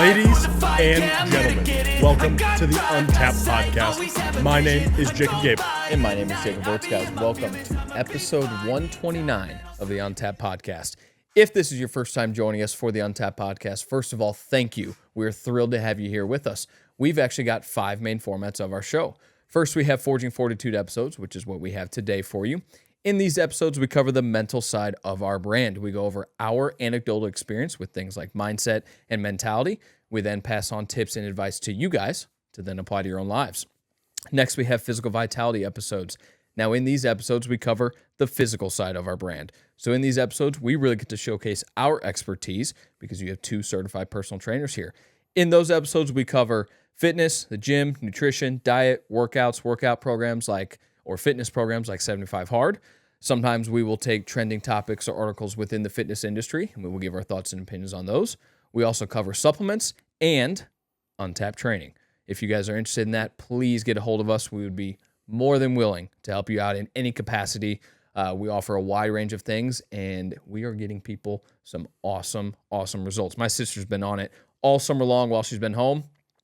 Ladies and gentlemen, welcome to the Untapped Podcast. My name is Jacob Gabel. And my name is Jacob Wurtz, guys. Welcome to episode 129 of the Untapped Podcast. If this is your first time joining us for the Untapped Podcast, first of all, thank you. We're thrilled to have you here with us. We've actually got 5 main formats of our show. First, we have Forging Fortitude episodes, which is what we have today for you. In these episodes, we cover the mental side of our brand. We go over our anecdotal experience with things like mindset and mentality. We then pass on tips and advice to you guys to then apply to your own lives. Next, we have physical vitality episodes. Now, in these episodes, we cover the physical side of our brand. So in these episodes, we really get to showcase our expertise because you have 2 certified personal trainers here. In those episodes, we cover fitness, the gym, nutrition, diet, workouts, workout programs or fitness programs like 75 Hard. Sometimes we will take trending topics or articles within the fitness industry, and we will give our thoughts and opinions on those. We also cover supplements and untapped training. If you guys are interested in that, please get a hold of us. We would be more than willing to help you out in any capacity. We offer a wide range of things, and we are getting people some awesome results. My sister's been on it all summer long while she's been home,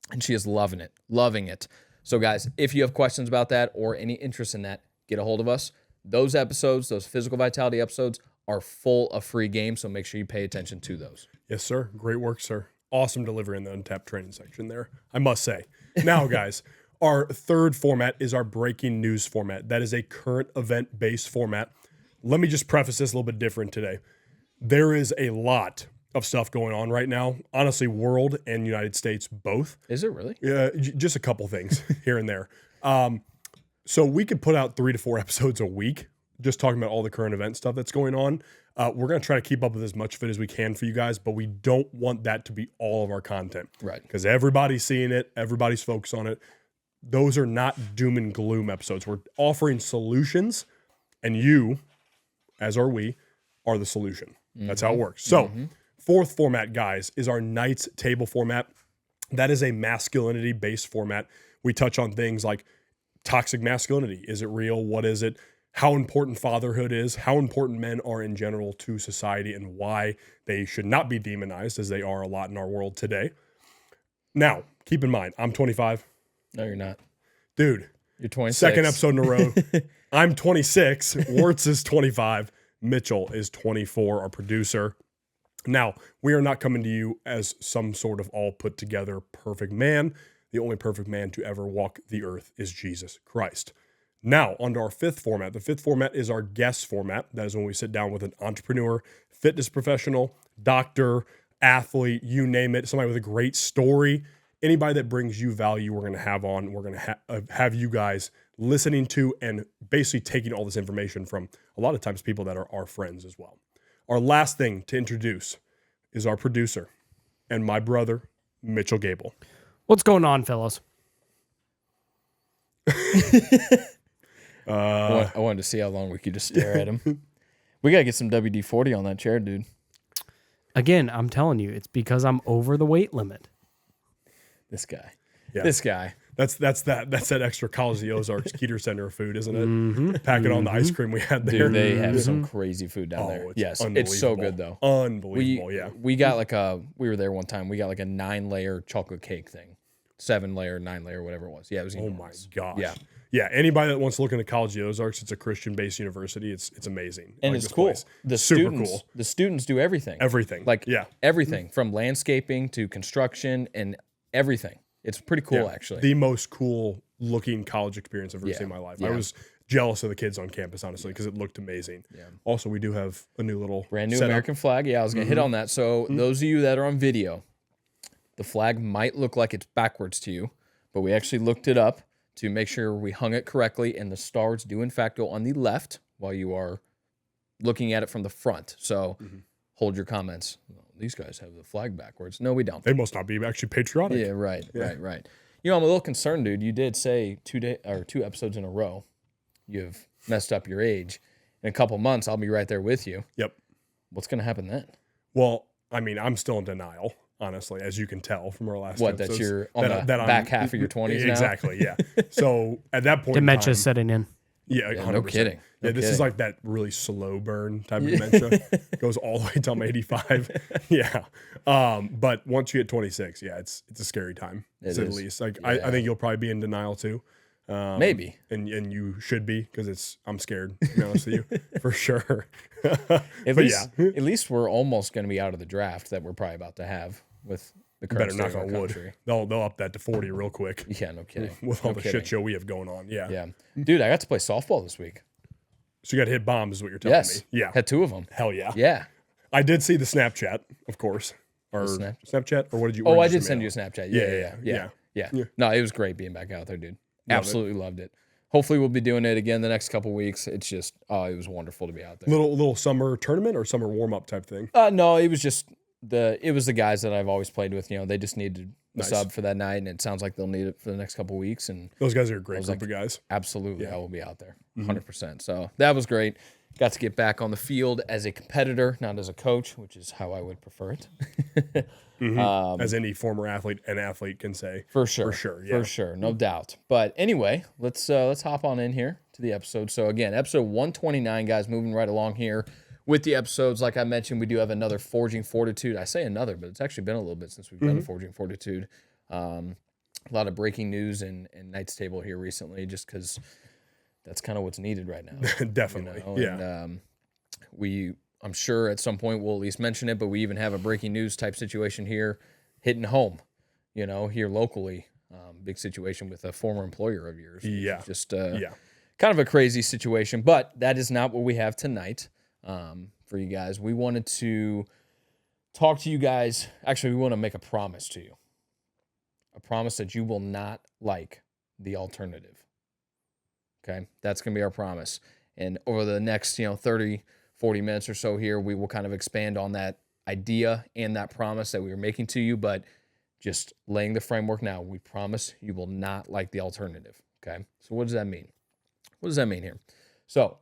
and she is loving it. So guys, if you have questions about that or any interest in that, get a hold of us. Those episodes, those physical vitality episodes, are full of free games, so make sure you pay attention to those. Yes, sir. Great work, sir. Awesome delivery in the Untapped training section there, I must say. Now, guys, our third format is our breaking news format. That is a current event-based format. Let me just preface this a little bit different today. There is a lot of stuff going on right now. Honestly, world and United States both. Is it really? Just a couple things here and there. So we could put out 3 to 4 episodes a week, just talking about all the current event stuff that's going on. We're going to try to keep up with as much of it as we can for you guys, but we don't want that to be all of our content. Right. Because everybody's seeing it. Everybody's focused on it. Those are not doom and gloom episodes. We're offering solutions, and you, as are we, are the solution. That's how it works. So, fourth format, guys, is our Knights Table format. That is a masculinity-based format. We touch on things like toxic masculinity. Is it real? What is it? How important fatherhood is, how important men are in general to society, and why they should not be demonized as they are a lot in our world today. Now, keep in mind, I'm 25. No, you're not. Dude. You're 26. Second episode in a row. I'm 26. Wurtz is 25. Mitchell is 24, our producer. Now, we are not coming to you as some sort of all put together perfect man. The only perfect man to ever walk the earth is Jesus Christ. Now, on to our fifth format. The fifth format is our guest format. That is when we sit down with an entrepreneur, fitness professional, doctor, athlete, you name it, somebody with a great story. Anybody that brings you value, we're going to have on. We're going to have you guys listening to and basically taking all this information from a lot of times people that are our friends as well. Our last thing to introduce is our producer and my brother, Mitchell Gabel. What's going on, fellas? I wanted to see how long we could just stare at him. We got to get some WD-40 on that chair, dude. Again, I'm telling you, it's because I'm over the weight limit. This guy. Yeah. This guy. That's that extra College of the Ozarks Keeter Center food, isn't it? Pack it on the ice cream we had there. Dude, they have some crazy food down there. Yes, it's so good though. Unbelievable, We got we were there one time. We got like a 9-layer chocolate cake thing. 7-layer, 9-layer, whatever it was. Yeah, it was enormous. Oh my gosh. Yeah. Yeah, anybody that wants to look into College of the Ozarks, it's a Christian-based university. It's amazing. And it's cool. The students do everything. Everything. Everything from landscaping to construction and everything. It's pretty cool, actually. The most cool looking college experience I've ever seen in my life. Yeah. I was jealous of the kids on campus, honestly, because it looked amazing. Yeah. Also, we do have a new little brand new setup. American flag. Yeah, I was going to hit on that. So those of you that are on video, the flag might look like it's backwards to you, but we actually looked it up to make sure we hung it correctly, and the stars do in fact go on the left while you are looking at it from the front. So hold your comments. Well, these guys have the flag backwards. No, we don't. They must not be actually patriotic. Yeah, right. You know, I'm a little concerned, dude. You did say 2 episodes in a row you've messed up your age. In a couple months, I'll be right there with you. Yep. What's going to happen then? Well, I mean, I'm still in denial, honestly, as you can tell from our last episodes. That you're on the back half of your 20s now? Exactly, yeah. So at that point Dementia's setting in. Yeah, Yeah, 100%. no kidding. No Yeah, this is kidding. like that really slow burn type of dementia. Goes all the way till I'm 85. Yeah. But once you hit 26, yeah, it's a scary time, to say the is. least. Like Yeah. I think you'll probably be in denial too. Maybe. And you should be, because I'm scared, to be honest with you, for sure. At But least we're almost going to be out of the draft that we're probably about to have with the current better state knock of our on wood. country. They'll up that to 40 real quick Yeah, no kidding. with all No the kidding. shit show we have going on. Yeah. Yeah. Dude, I got to play softball this week. So you got to hit bombs is what you're telling Yes. me. Yeah. Had 2 of them. Hell yeah. Yeah. I did see the Snapchat, of course. Or Snapchat? Or what did you? Oh, where I you did send mail? you a Snapchat. Yeah. Yeah. No, it was great being back out there, dude. Absolutely loved it. Hopefully we'll be doing it again the next couple weeks. It's just, it was wonderful to be out there. Little summer tournament or summer warm up type thing. No, it was just the guys that I've always played with. You know, they just needed a sub for that night, and it sounds like they'll need it for the next couple weeks. And Those guys are a great group of guys. absolutely, I will be out there, 100%. So that was great. Got to get back on the field as a competitor, not as a coach, which is how I would prefer it. As any former athlete and athlete can say. For sure. For sure. Yeah. For sure. No doubt. But anyway, let's hop on in here to the episode. So again, episode 129, guys, moving right along here with the episodes. Like I mentioned, we do have another Forging Fortitude. I say another, but it's actually been a little bit since we've done a Forging Fortitude. A lot of breaking news and Knights Table here recently, just because that's kind of what's needed right now. Definitely. You know? Yeah. And I'm sure at some point we'll at least mention it, but we even have a breaking news type situation here hitting home, you know, here locally. Big situation with a former employer of yours. Yeah. Just kind of a crazy situation, but that is not what we have tonight for you guys. We wanted to talk to you guys. Actually, we want to make a promise to you. A promise that you will not like the alternative. Okay? That's going to be our promise. And over the next, 30, 40 minutes or so here, we will kind of expand on that idea and that promise that we were making to you, but just laying the framework now. We promise you will not like the alternative. Okay? So what does that mean? What does that mean here? So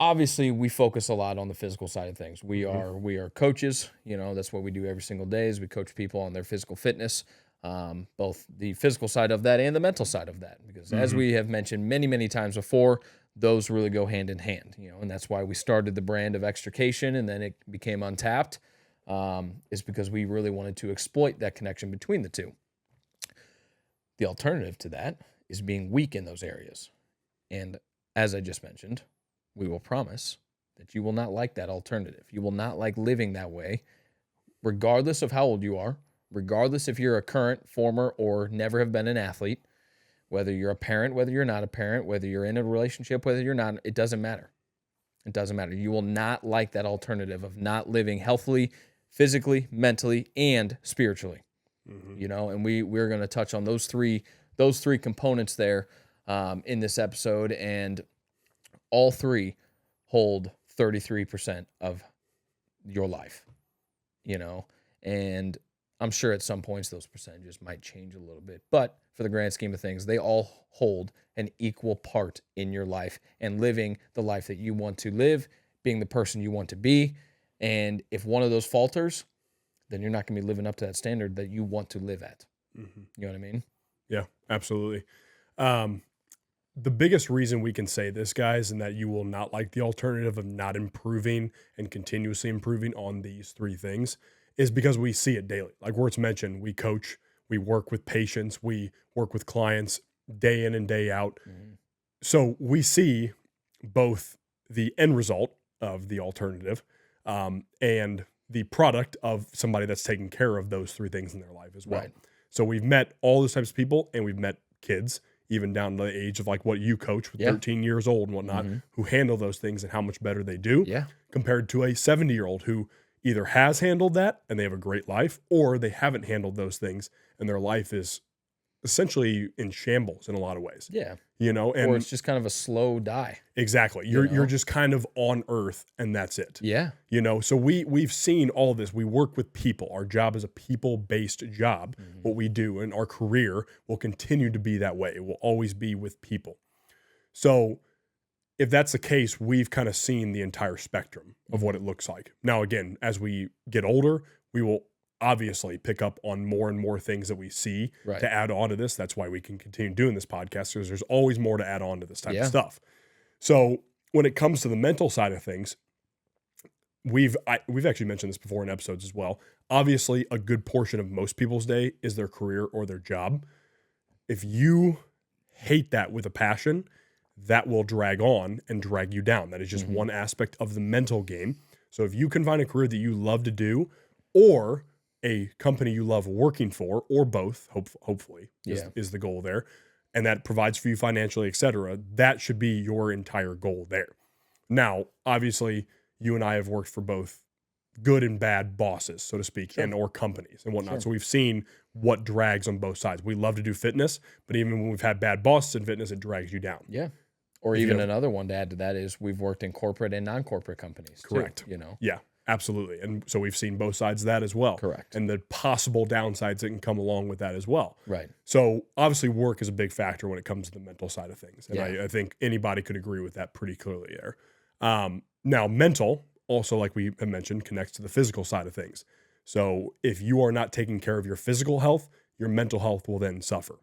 obviously we focus a lot on the physical side of things. We are coaches, that's what we do every single day is we coach people on their physical fitness, both the physical side of that and the mental side of that, because as we have mentioned many, many times before, those really go hand in hand, and that's why we started the brand of Extrication and then it became Untapped, is because we really wanted to exploit that connection between the two. The alternative to that is being weak in those areas. And as I just mentioned, we will promise that you will not like that alternative. You will not like living that way, regardless of how old you are, regardless if you're a current, former, or never have been an athlete, whether you're a parent, whether you're not a parent, whether you're in a relationship, whether you're not, it doesn't matter. It doesn't matter. You will not like that alternative of not living healthily, physically, mentally, and spiritually. And we're going to touch on those three components there in this episode, and all three hold 33% of your life, and I'm sure at some points those percentages might change a little bit, but for the grand scheme of things, they all hold an equal part in your life and living the life that you want to live, being the person you want to be. And if one of those falters, then you're not going to be living up to that standard that you want to live at. You know what I mean? Yeah, absolutely. The biggest reason we can say this, guys, and that you will not like the alternative of not improving and continuously improving on these three things is because we see it daily. Like Wurtz mentioned, we coach, we work with patients, we work with clients day in and day out. So we see both the end result of the alternative and the product of somebody that's taking care of those three things in their life as well. Right. So we've met all those types of people, and we've met kids, even down to the age of like what you coach with 13 years old and whatnot, who handle those things and how much better they do compared to a 70-year-old who either has handled that and they have a great life, or they haven't handled those things and their life is essentially in shambles in a lot of ways. Yeah. And Or it's just kind of a slow die. exactly. You're just kind of on earth and that's it. Yeah. So we've seen all of this. We work with people. Our job is a people-based job. What we do in our career will continue to be that way. It will always be with people. So if that's the case, we've kind of seen the entire spectrum of what it looks like. Now, again, as we get older, we will obviously pick up on more and more things that we see Right. to add on to this. That's why we can continue doing this podcast, because there's always more to add on to this type of stuff. So when it comes to the mental side of things, we've actually mentioned this before in episodes as well. Obviously, a good portion of most people's day is their career or their job. If you hate that with a passion, that will drag on and drag you down. That is just one aspect of the mental game. So if you can find a career that you love to do, or a company you love working for, or both, hopefully is the goal there, and that provides for you financially, etc., that should be your entire goal there. Now, obviously, you and I have worked for both good and bad bosses, so to speak, and or companies and whatnot. So we've seen what drags on both sides. We love to do fitness, but even when we've had bad bosses in fitness, it drags you down. Yeah. Or even another one to add to that is we've worked in corporate and non-corporate companies. Correct. Too, Yeah, absolutely. And so we've seen both sides of that as well. Correct. And the possible downsides that can come along with that as well. Right. So obviously work is a big factor when it comes to the mental side of things. And Yeah. I think anybody could agree with that pretty clearly there. Now, mental, also like we have mentioned, connects to the physical side of things. So if you are not taking care of your physical health, your mental health will then suffer.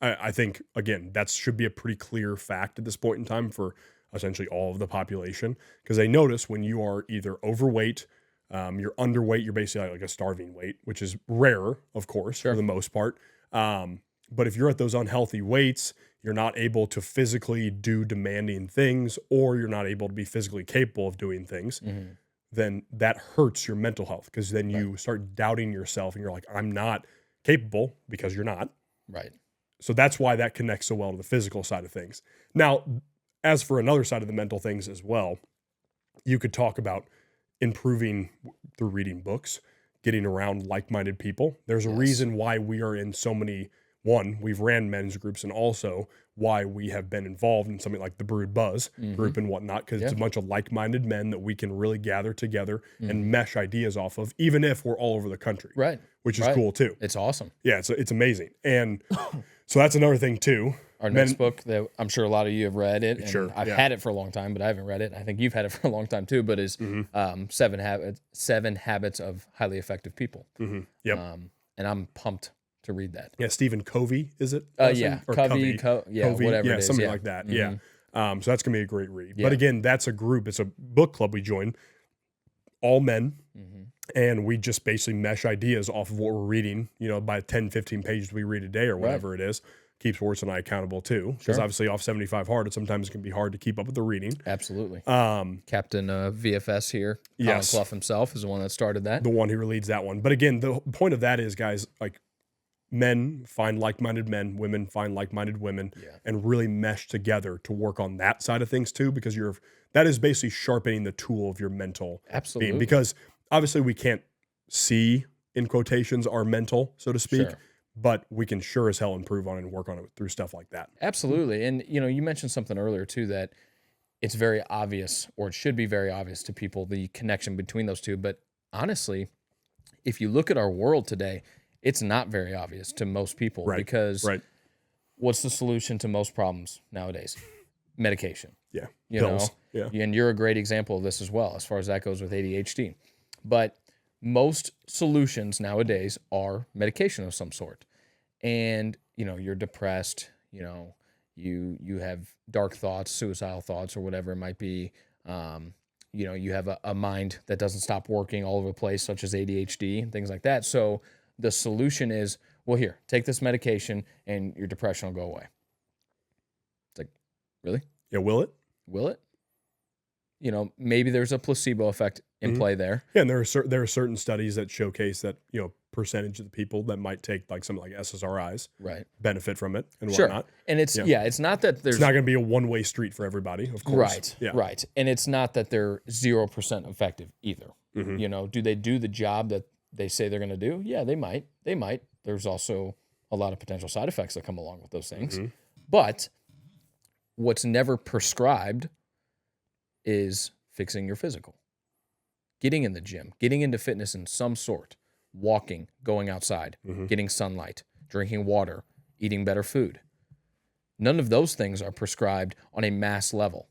I think, again, that should be a pretty clear fact at this point in time for essentially all of the population, because they notice when you are either overweight, you're underweight, you're basically like a starving weight, which is rare, of course, for the most part. But if you're at those unhealthy weights, you're not able to physically do demanding things, or you're not able to be physically capable of doing things, then that hurts your mental health, because then you start doubting yourself and you're like, I'm not capable, because you're not. Right. So that's why that connects so well to the physical side of things. Now, as for another side of the mental things as well, you could talk about improving through reading books, getting around like-minded people. There's a reason why we are in so many, we've ran men's groups, and also why we have been involved in something like the Brood Buzz group and whatnot, because it's a bunch of like-minded men that we can really gather together and mesh ideas off of, even if we're all over the country. Right. Which is cool too. It's awesome. Yeah, it's amazing. And so that's another thing too. Our next book that I'm sure a lot of you have read it. And I've yeah. had it for a long time, but I haven't read it. I think you've had it for a long time too, but is 7 Habits of Highly Effective People. Yep. And I'm pumped to read that. Yeah, Stephen Covey, is it? Yeah. Or Covey, Covey, whatever yeah, it is. something Yeah. like that. Yeah. So that's going to be a great read. Yeah. But again, that's a group. It's a book club we join, all men. And we just basically mesh ideas off of what we're reading, by 10, 15 pages we read a day or whatever it is. Keeps Wurtz and I accountable too. Because obviously off 75 hard, it sometimes can be hard to keep up with the reading. Absolutely. Captain VFS here, Colin Clough himself, is the one that started that. The one who leads that one. But again, the point of that is, guys, like, men find like-minded men, women find like-minded women, and really mesh together to work on that side of things too, because that is basically sharpening the tool of your mental being. Because obviously we can't see, in quotations, our mental, so to speak, but we can sure as hell improve on it and work on it through stuff like that. Absolutely. And, you mentioned something earlier too, that it's very obvious, or it should be very obvious to people, the connection between those two. But honestly, if you look at our world today, it's not very obvious to most people, because what's the solution to most problems nowadays? Medication. Yeah. Pills. Yeah. And you're a great example of this as well, as far as that goes with ADHD. But most solutions nowadays are medication of some sort. And, you're depressed, you have dark thoughts, suicidal thoughts, or whatever it might be. You have a mind that doesn't stop working all over the place, such as ADHD and things like that. So the solution is, well, here, take this medication and your depression will go away. It's like, really? Yeah, will it? Will it? Maybe there's a placebo effect in play there. Yeah, and there are certain studies that showcase that, percentage of the people that might take like something like SSRIs benefit from it and whatnot. And it's not that there's... It's not going to be a one-way street for everybody, of course. Right. And it's not that they're 0% effective either. Do they do the job that they say they're going to do? Yeah, they might. There's also a lot of potential side effects that come along with those things. But what's never prescribed is fixing your physical. Getting in the gym, getting into fitness in some sort, walking, going outside, getting sunlight, drinking water, eating better food. None of those things are prescribed on a mass level.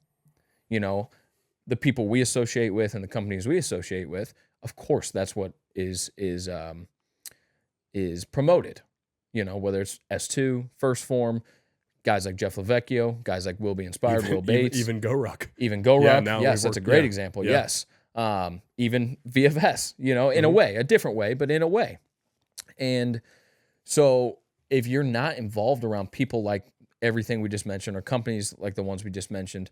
The people we associate with and the companies we associate with, of course, that's what is is promoted, whether it's S2, First Form, guys like Jeff Lavecchio, guys like Will Be Inspired, Will Bates. Even Go Ruck. Even Go Yeah, Ruck. now Yes, they that's a work- great yeah. example. Yeah. Yes. Even VFS, in a way, a different way, but in a way. And so if you're not involved around people like everything we just mentioned or companies like the ones we just mentioned,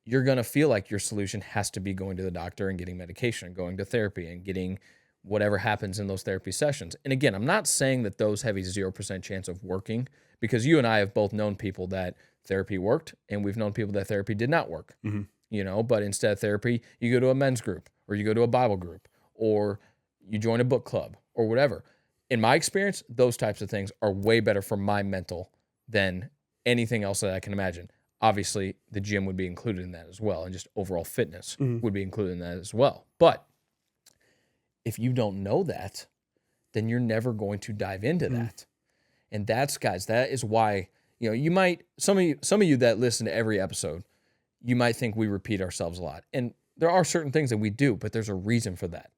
you're going to feel like your solution has to be going to the doctor and getting medication and going to therapy and getting whatever happens in those therapy sessions. And again, I'm not saying that those have a 0% chance of working, because you and I have both known people that therapy worked and we've known people that therapy did not work. But instead of therapy, you go to a men's group or you go to a Bible group or you join a book club or whatever. In my experience, those types of things are way better for my mental than anything else that I can imagine. Obviously, the gym would be included in that as well, and just overall fitness would be included in that as well. But if you don't know that, then you're never going to dive into that. And that's, guys, that is why, you might, some of you that listen to every episode, you might think we repeat ourselves a lot. And there are certain things that we do, but there's a reason for that.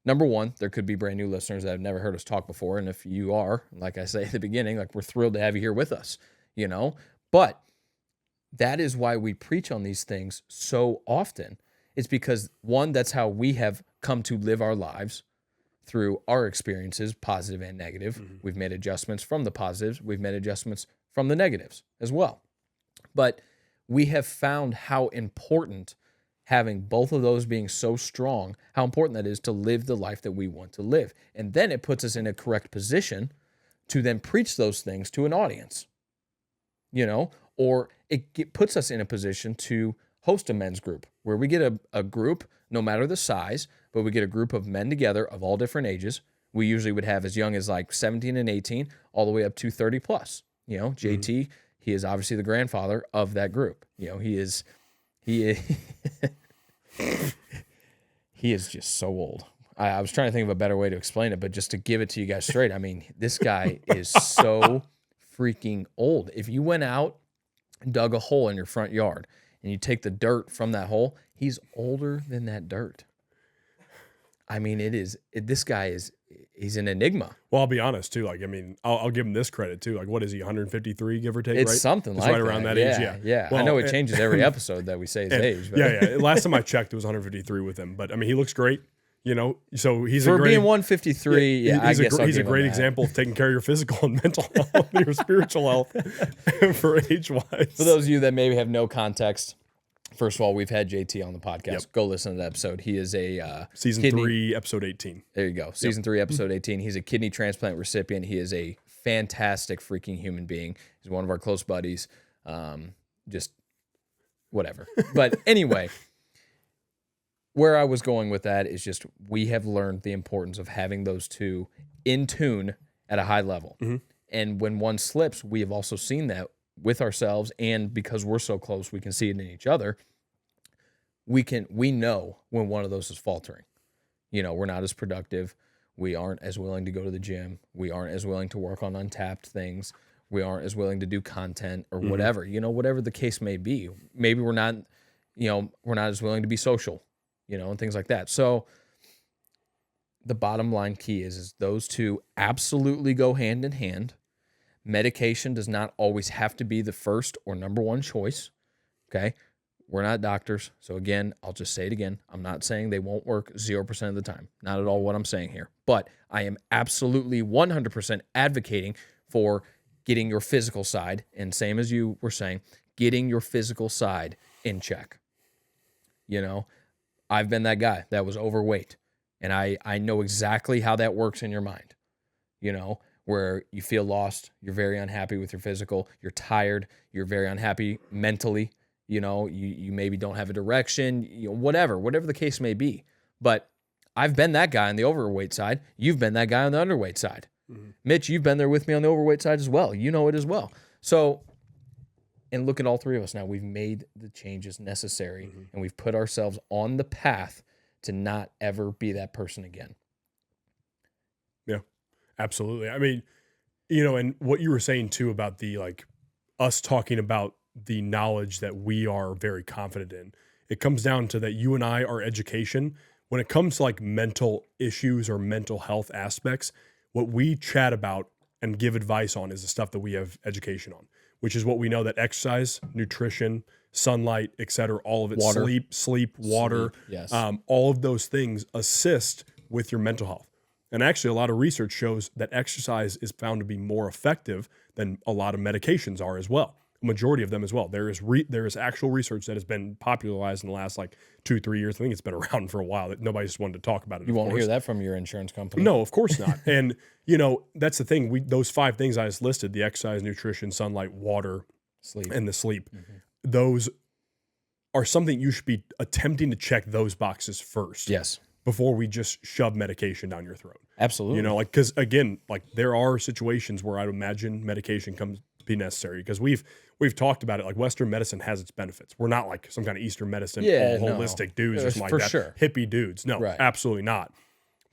Number one, there could be brand new listeners that have never heard us talk before. And if you are, like I say at the beginning, like, we're thrilled to have you here with us, But that is why we preach on these things so often. It's because, one, that's how we have come to live our lives through our experiences, positive and negative. We've made adjustments from the positives. We've made adjustments from the negatives as well. But we have found how important having both of those being so strong, how important that is to live the life that we want to live. And then it puts us in a correct position to then preach those things to an audience, or it puts us in a position to host a men's group where we get a group, no matter the size, but we get a group of men together of all different ages. We usually would have as young as like 17 and 18 all the way up to 30 plus. JT, he is obviously the grandfather of that group. He is he is just so old. I was trying to think of a better way to explain it, but just to give it to you guys straight, I mean, this guy is so freaking old. If you went out and dug a hole in your front yard and you take the dirt from that hole, he's older than that dirt. I mean, this guy he's an enigma. Well, I'll be honest too. Like, I mean, I'll give him this credit too. Like, what is he, 153, give or take? It's right? something It's like right that. around that age. Yeah. Yeah. Well, I know it changes every episode that we say his age. But. Yeah. Last time I checked, it was 153 with him. But I mean, he looks great. So he's for a great, being 153. he's a great example of taking care of your physical and mental health, your spiritual health for age-wise. For those of you that maybe have no context, first of all, we've had JT on the podcast. Yep. Go listen to that episode. He is a season 3, episode 18. There you go. Season 3, episode 18. He's a kidney transplant recipient. He is a fantastic freaking human being. He's one of our close buddies. Just whatever. But anyway, where I was going with that is just we have learned the importance of having those two in tune at a high level. And when one slips, we have also seen that with ourselves, and because we're so close, we can see it in each other. We know when one of those is faltering. We're not as productive. We aren't as willing to go to the gym. We aren't as willing to work on untapped things. We aren't as willing to do content or whatever, whatever the case may be. Maybe we're not as willing to be social, and things like that. So the bottom line key is those two absolutely go hand in hand. Medication does not always have to be the first or number one choice. Okay. We're not doctors. So again, I'll just say it again. I'm not saying they won't work 0% of the time. Not at all what I'm saying here. But I am absolutely 100% advocating for getting your physical side, and same as you were saying, getting your physical side in check. I've been that guy that was overweight, and I know exactly how that works in your mind, where you feel lost, you're very unhappy with your physical, you're tired, you're very unhappy mentally, you maybe don't have a direction, whatever the case may be. But I've been that guy on the overweight side. You've been that guy on the underweight side. Mitch, you've been there with me on the overweight side as well. You know it as well. So, and look at all three of us now. We've made the changes necessary, and we've put ourselves on the path to not ever be that person again. Yeah, absolutely. I mean, and what you were saying too about the, like, us talking about the knowledge that we are very confident in, it comes down to that you and I, our education, when it comes to like mental issues or mental health aspects, What we chat about and give advice on is the stuff that we have education on, which is what we know that exercise, nutrition, sunlight, et cetera, all of it, Water. sleep, water, yes. all of those things assist with your mental health. And actually, a lot of research shows that exercise is found to be more effective than a lot of medications are as well. A majority of them as well. There is actual research that has been popularized in the last like 2-3 years. I think it's been around for a while that nobody just wanted to talk about it. You won't hear that from your insurance company. No, of course not. And that's the thing. Those 5 things I just listed: the exercise, nutrition, sunlight, water, Sleep. and the sleep. Those are something you should be attempting to check those boxes first. Yes. Before we just shove medication down your throat. Absolutely. Because again, there are situations where I'd imagine medication comes to be necessary, because we've talked about it. Like, Western medicine has its benefits. We're not like some kind of Eastern medicine, all holistic dudes or something like that. Sure. Hippie dudes. No, Right. absolutely not.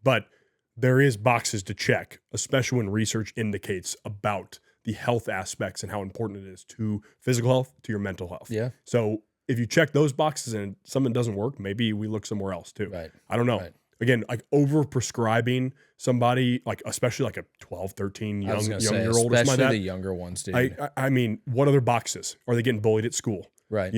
But there is boxes to check, especially when research indicates about the health aspects and how important it is to physical health, to your mental health. Yeah. So if you check those boxes and something doesn't work, maybe we look somewhere else too. Right. I don't know. Right. Again, like over prescribing somebody, like especially like a 12, 13 young year old or something like especially that. the younger ones, dude. I mean, what other boxes? Are they getting bullied at school? Right.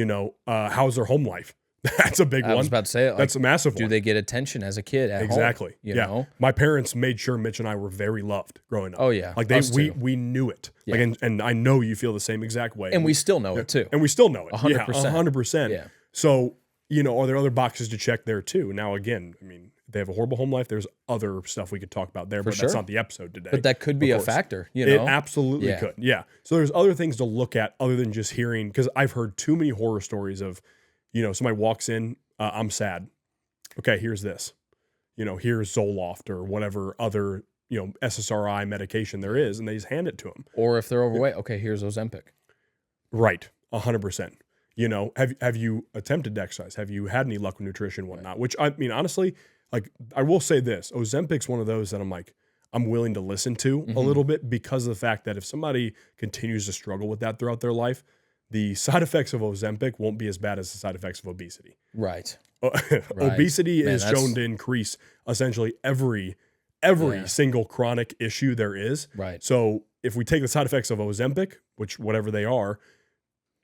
How's their home life? That's a big one. I was about to say it. That's a massive one. Do they get attention as a kid at Exactly. home? You know? My parents made sure Mitch and I were very loved growing up. Oh, yeah. Like Us too. we knew it. Yeah. Like, and I know you feel the same exact way. And we still know it too. And we still know it. 100%. Yeah, 100%. Yeah. So, are there other boxes to check there too? Now, again, I mean, they have a horrible home life. There's other stuff we could talk about there, but that's not the episode today. But that could be of a course. factor, It absolutely Yeah. could. Yeah. So there's other things to look at other than just hearing, because I've heard too many horror stories of, somebody walks in, I'm sad. Okay, here's this. Here's Zoloft or whatever other, SSRI medication there is, and they just hand it to them. Or if they're overweight, okay, here's Ozempic. Right. 100%. Have you attempted to exercise? Have you had any luck with nutrition, whatnot? Which, I mean, honestly, like, I will say this, Ozempic's one of those that I'm willing to listen to a little bit, because of the fact that if somebody continues to struggle with that throughout their life, the side effects of Ozempic won't be as bad as the side effects of obesity. Right. Obesity Man, is shown to increase essentially every single chronic issue there is. Right. So if we take the side effects of Ozempic, which whatever they are,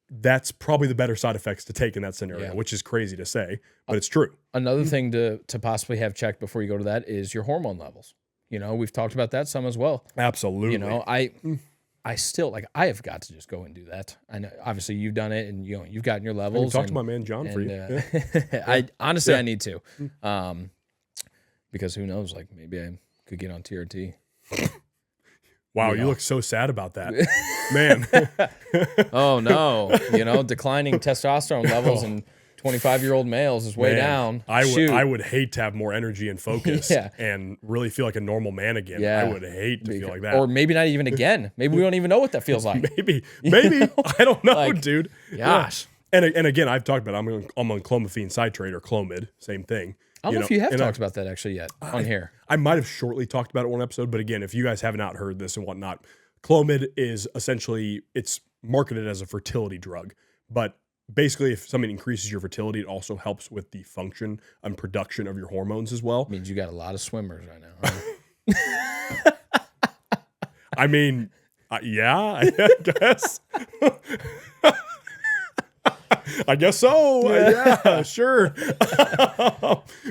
that's probably the better side effects to take in that scenario, which is crazy to say, but it's true. Another thing to possibly have checked before you go to that is your hormone levels. We've talked about that some as well. Absolutely. I still I have got to just go and do that. I know obviously you've done it and you've gotten your levels. Talk to my man John for you. I honestly I need to. Because who knows, like maybe I could get on TRT. Wow, you look so sad about that. Man. Oh no. Declining testosterone levels in 25-year-old males is way down. I would hate to have more energy and focus Yeah. and really feel like a normal man again. Yeah. I would hate to feel like that. Or maybe not even again. Maybe we don't even know what that feels like. Maybe. I don't know, dude. Gosh. Yeah. And again, I've talked about I'm on clomiphene citrate or Clomid, same thing. I don't know if you have talked about that actually yet on here. I might have shortly talked about it one episode, but again, if you guys have not heard this and whatnot, Clomid is essentially, it's marketed as a fertility drug, but basically if something increases your fertility, it also helps with the function and production of your hormones as well. Means you got a lot of swimmers right now. Huh? I mean, yeah, I guess. I guess so. Yeah, sure.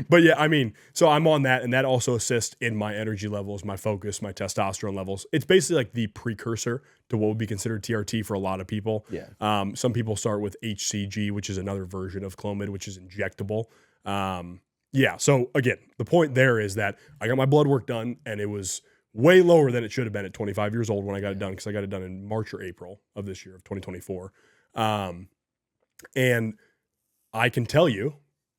But yeah, I mean, so I'm on that, and that also assists in my energy levels, my focus, my testosterone levels. It's basically like the precursor to what would be considered TRT for a lot of people. Yeah. Some people start with HCG, which is another version of Clomid, which is injectable. Yeah. So again, the point there is that I got my blood work done, and it was way lower than it should have been at 25 years old when I got it done, because I got it done in March or April of this year of 2024. And I can tell you,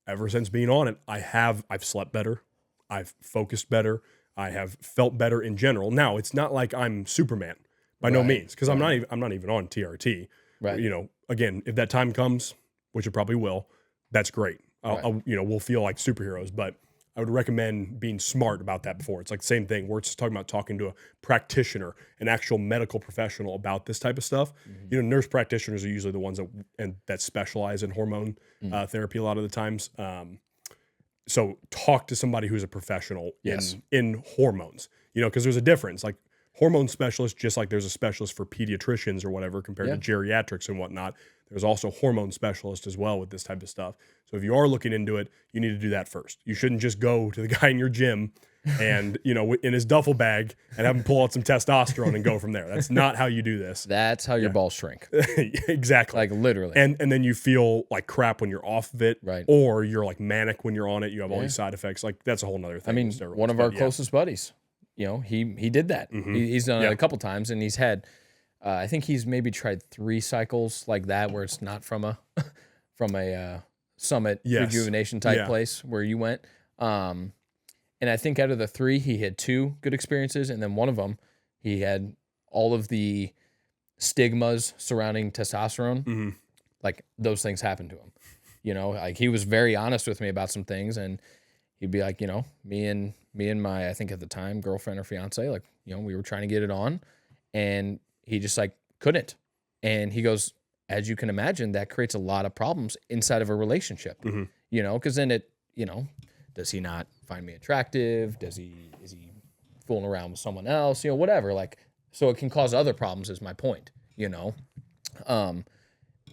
ever since being on it, I've slept better, I've focused better, I have felt better in general. Now, it's not like I'm Superman by no means, because I'm not even on TRT. Right. Again, if that time comes, which it probably will, that's great. We'll feel like superheroes, but I would recommend being smart about that before. It's like the same thing. We're just talking about talking to a practitioner, an actual medical professional about this type of stuff. Mm-hmm. Nurse practitioners are usually the ones that specialize in hormone therapy a lot of the times. So talk to somebody who's a professional in hormones. because there's a difference. Like hormone specialists, just like there's a specialist for pediatricians or whatever compared to geriatrics and whatnot. There's also hormone specialists as well with this type of stuff. So if you are looking into it, you need to do that first. You shouldn't just go to the guy in your gym and, in his duffel bag and have him pull out some testosterone and go from there. That's not how you do this. That's how your balls shrink. Exactly. Like literally. And then you feel like crap when you're off of it. Right. Or you're like manic when you're on it. You have all these side effects. Like that's a whole nother thing. I mean, one of our closest buddies, he did that. He's done it a couple times, and he's had, I think he's maybe tried 3 cycles like that where it's not from a summit rejuvenation type place where you went. And I think out of the 3, he had 2 good experiences, and then one of them, he had all of the stigmas surrounding testosterone. Like those things happened to him. Like he was very honest with me about some things, and he'd be like, me and my, I think at the time, girlfriend or fiance, like, we were trying to get it on, and he just like couldn't. And he goes, as you can imagine, that creates a lot of problems inside of a relationship, because then it, does he not find me attractive? Is he fooling around with someone else? Whatever. Like, so it can cause other problems is my point,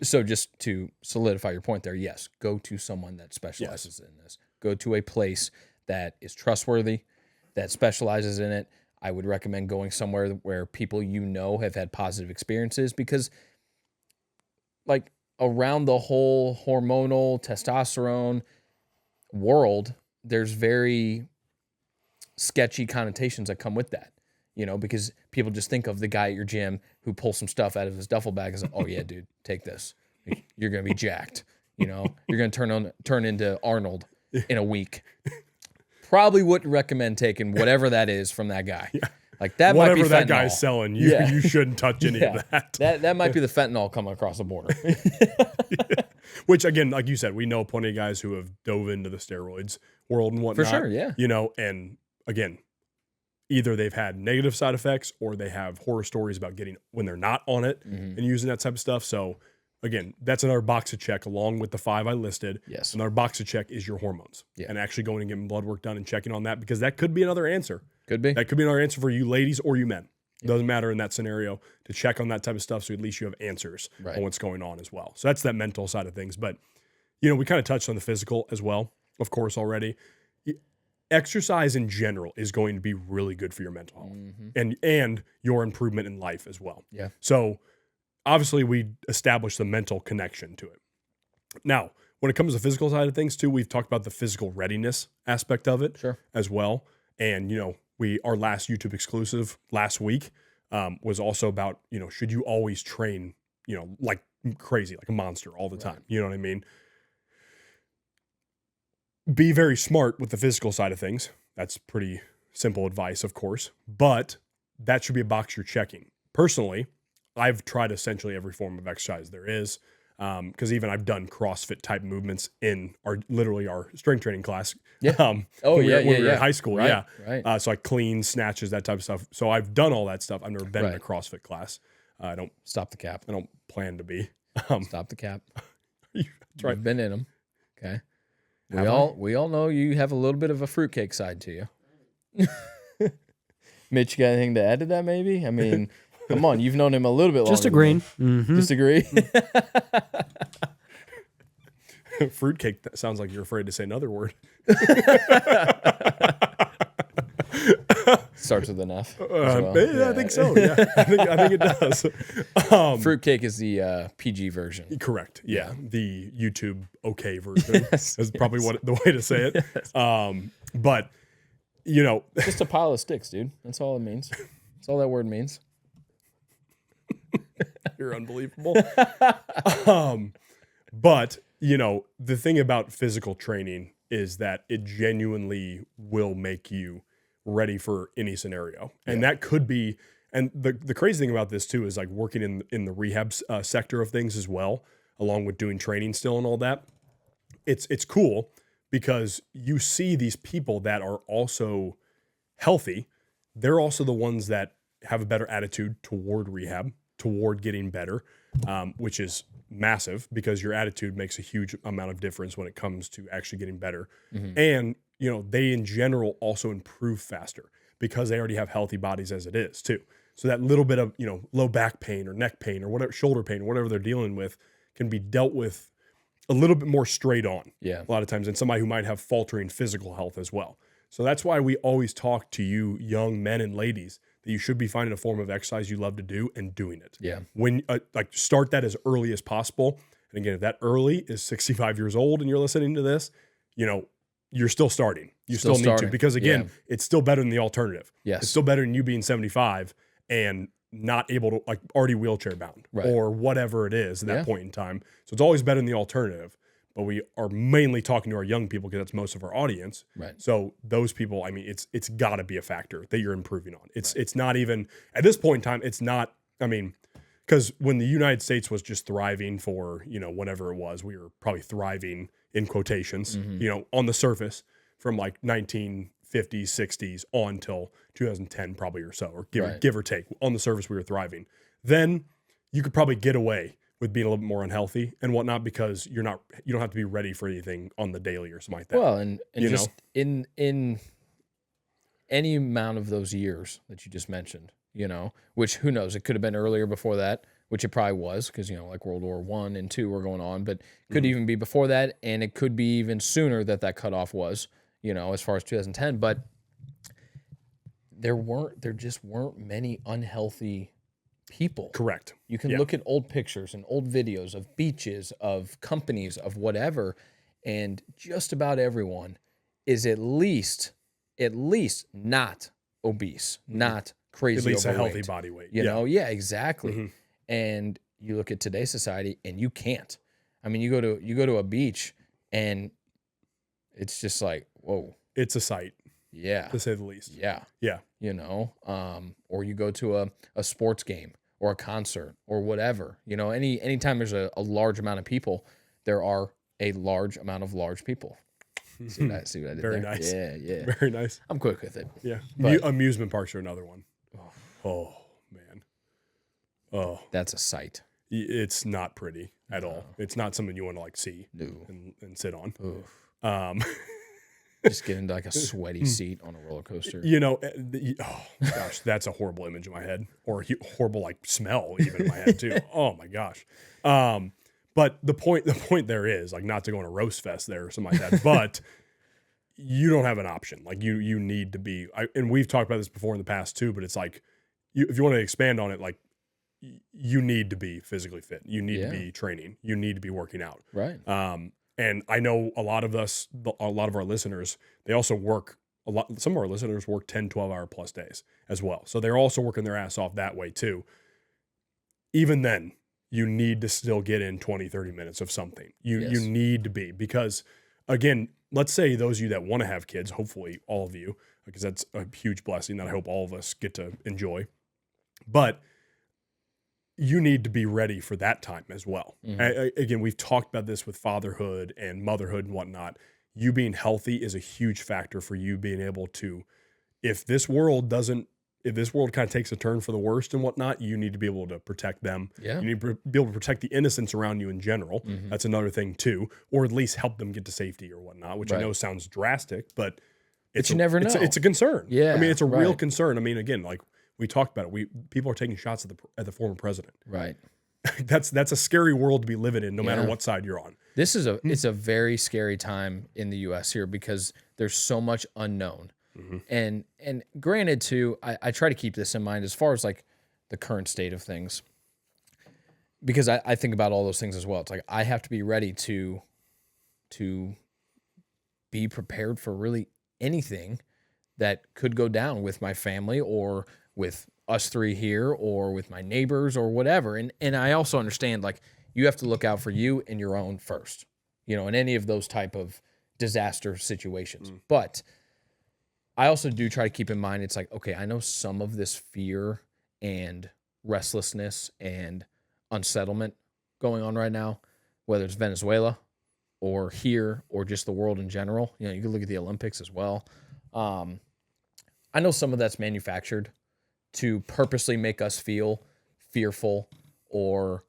So just to solidify your point there, yes, go to someone that specializes in this. Go to a place that is trustworthy, that specializes in it. I would recommend going somewhere where people have had positive experiences, because like around the whole hormonal testosterone world, there's very sketchy connotations that come with that, because people just think of the guy at your gym who pulls some stuff out of his duffel bag and says, oh yeah, dude, take this. You're going to be jacked. You're going to turn into Arnold in a week. Probably wouldn't recommend taking whatever that is from that guy. Yeah. Like that whatever might be that fentanyl. guy's selling, you shouldn't touch any of that. That might be the fentanyl coming across the border. Which again, like you said, we know plenty of guys who have dove into the steroids world and whatnot. For sure, yeah. And again, either they've had negative side effects or they have horror stories about getting when they're not on it and using that type of stuff. So again, that's another box to check along with the 5 I listed. Yes. Another box to check is your hormones and actually going and getting blood work done and checking on that, because that could be another answer. Could be. That could be another answer for you ladies or you men. Doesn't matter in that scenario to check on that type of stuff. So at least you have answers on what's going on as well. So that's that mental side of things. But, we kind of touched on the physical as well, of course, already. Exercise in general is going to be really good for your mental health and your improvement in life as well. Yeah. So obviously we established the mental connection to it. Now, when it comes to the physical side of things too, we've talked about the physical readiness aspect of it as well. And, our last YouTube exclusive last week was also about, should you always train, like crazy, like a monster all the time? You know what I mean? Be very smart with the physical side of things. That's pretty simple advice, of course, but that should be a box you're checking. Personally, I've tried essentially every form of exercise there is, because even I've done CrossFit type movements in our strength training class. Yeah. When we were in high school. Right. Right. So like clean snatches, that type of stuff. So I've done all that stuff. I've never been in a CrossFit class. I don't stop the cap. I don't plan to be. Stop the cap. You've been in them. Okay. We all know you have a little bit of a fruitcake side to you. Mitch, you got anything to add to that? Maybe. I mean, come on, you've known him a little bit longer. Just agreeing. Mm-hmm. Just agree. Fruitcake. That sounds like you're afraid to say another word. Starts with an F. I think so. Yeah, I think it does. Fruitcake is the PG version. Correct. Yeah, the YouTube okay version is probably the way to say it. Yes. But just a pile of sticks, dude. That's all it means. That's all that word means. You're unbelievable. But the thing about physical training is that it genuinely will make you ready for any scenario. And that could be, and the crazy thing about this too is like working in the rehab sector of things as well, along with doing training still and all that. It's cool because you see these people that are also healthy. They're also the ones that have a better attitude toward rehab, toward getting better, which is massive because your attitude makes a huge amount of difference when it comes to actually getting better. And, they in general also improve faster because they already have healthy bodies as it is too. So that little bit of, low back pain or neck pain or whatever, shoulder pain or whatever they're dealing with can be dealt with a little bit more straight on. Yeah. A lot of times than somebody who might have faltering physical health as well. So that's why we always talk to you young men and ladies that you should be finding a form of exercise you love to do and doing it. Yeah. When start that as early as possible. And again, if that early is 65 years old and you're listening to this, you're still starting. You still need to, because again, it's still better than the alternative. Yes. It's still better than you being 75 and not able to, already wheelchair bound or whatever it is at that point in time. So it's always better than the alternative. But we are mainly talking to our young people because that's most of our audience. Right. So those people, it's got to be a factor that you're improving on. It's not even, at this point in time, it's not, because when the United States was just thriving for, whenever it was, we were probably thriving in quotations, on the surface from 1950s, 60s on till 2010 probably or so, or give or take. On the surface, we were thriving. Then you could probably get away with being a little bit more unhealthy and whatnot because you don't have to be ready for anything on the daily or something like that. Well, and just in any amount of those years that you just mentioned, which who knows, it could have been earlier before that, which it probably was because, World War I and II were going on, but could even be before that. And it could be even sooner that cutoff was, as far as 2010, but there just weren't many unhealthy people. Correct. You can look at old pictures and old videos of beaches, of companies, of whatever, and just about everyone is at least not obese, not crazy at least overweight. a healthy body weight. Yeah, exactly. And you look at today's society and you can't. You go to a beach and it's just like, whoa. It's a sight. Yeah. To say the least. Yeah. Yeah. Or you go to a sports game or a concert or whatever, anytime there's a large amount of people, there are a large amount of large people. See what I did Very there? nice. Yeah. Very nice. I'm quick with it. Yeah. But- Amusement parks are another one. Oh, man. Oh. That's a sight. It's not pretty at all. It's not something you want to see and sit on. Just get into a sweaty seat on a roller coaster. Oh gosh, that's a horrible image in my head, or a horrible smell even in my head too. Oh my gosh. But the point there is not to go on a roast fest there or something like that, but you don't have an option. You need to be, and we've talked about this before in the past too, but it's if you want to expand on it, you need to be physically fit. You need to be training. You need to be working out. Right. And I know a lot of our listeners, they also work a lot. Some of our listeners work 10, 12-hour plus days as well. So they're also working their ass off that way too. Even then, you need to still get in 20, 30 minutes of something. You need to be, because again, let's say those of you that want to have kids, hopefully all of you, because that's a huge blessing that I hope all of us get to enjoy. But you need to be ready for that time as well. Again, we've talked about this with fatherhood and motherhood and whatnot. You being healthy is a huge factor for you being able to, if this world kind of takes a turn for the worst and whatnot, you need to be able to protect them. Yeah. You need to be able to protect the innocents around you in general. That's another thing too, or at least help them get to safety or whatnot, which I know sounds drastic, but you never know. It's a concern. Yeah. It's a real concern. Again, we talked about it. People are taking shots at the former president. Right. That's a scary world to be living in, no matter what side you're on. This is it's a very scary time in the U.S. here because there's so much unknown. And granted, too, I try to keep this in mind as far as the current state of things, because I think about all those things as well. It's I have to be ready to be prepared for really anything that could go down with my family or with us three here or with my neighbors or whatever. And I also understand you have to look out for you and your own first, in any of those type of disaster situations. But I also do try to keep in mind, it's okay, I know some of this fear and restlessness and unsettlement going on right now, whether it's Venezuela or here or just the world in general. You can look at the Olympics as well. I know some of that's manufactured to purposely make us feel fearful or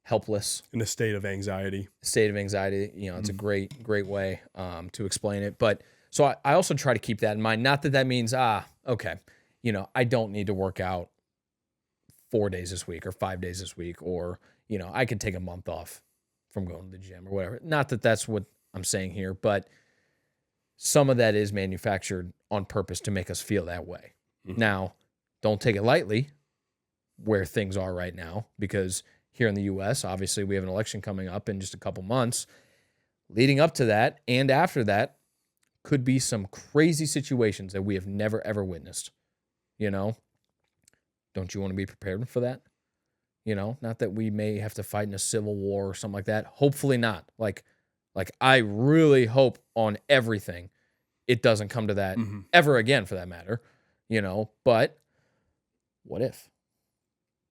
helpless. In a state of anxiety. It's a great way to explain it. But So I also try to keep that in mind. Not that that means, okay, I don't need to work out 4 days this week or 5 days this week, or, I could take a month off from going to the gym or whatever. Not that that's what I'm saying here, but some of that is manufactured on purpose to make us feel that way. Mm-hmm. Now, don't take it lightly where things are right now, because here in the U.S., obviously, we have an election coming up in just a couple months. Leading up to that and after that could be some crazy situations that we have never, ever witnessed. Don't you want to be prepared for that? Not that we may have to fight in a civil war or something like that. Hopefully not. Like I really hope on everything it doesn't come to that ever again, for that matter. But what if?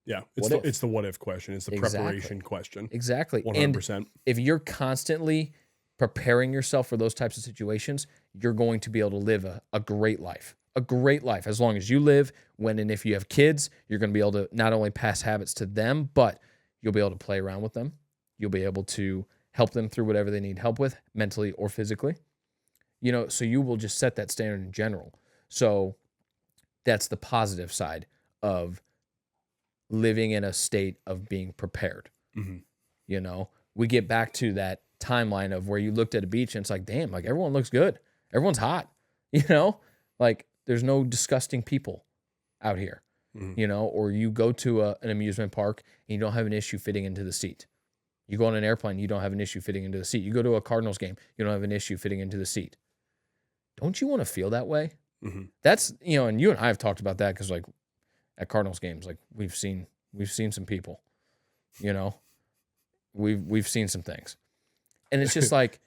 Yeah, it's the what if question. It's the preparation question. Exactly. 100%. And if you're constantly preparing yourself for those types of situations, you're going to be able to live a great life. A great life. As long as you live, when and if you have kids, you're going to be able to not only pass habits to them, but you'll be able to play around with them. You'll be able to help them through whatever they need help with, mentally or physically. So you will just set that standard in general. So that's the positive side of living in a state of being prepared. Mm-hmm. We get back to that timeline of where you looked at a beach and it's like, damn, like everyone looks good. Everyone's hot, like there's no disgusting people out here, or you go to an amusement park and you don't have an issue fitting into the seat. You go on an airplane, you don't have an issue fitting into the seat. You go to a Cardinals game, you don't have an issue fitting into the seat. Don't you want to feel that way? Mm-hmm. That's, and you and I have talked about that, because like at Cardinals games, like we've seen some people, we've seen some things. And it's just like,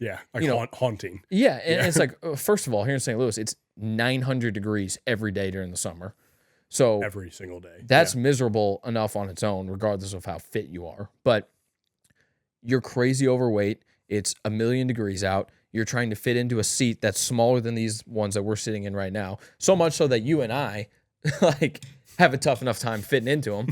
haunting. Yeah. And it's like, first of all, here in St. Louis, it's 900 degrees every day during the summer. So every single day. That's miserable enough on its own, regardless of how fit you are. But you're crazy overweight. It's 1,000,000 degrees out. You're trying to fit into a seat that's smaller than these ones that we're sitting in right now. So much so that you and I like have a tough enough time fitting into them,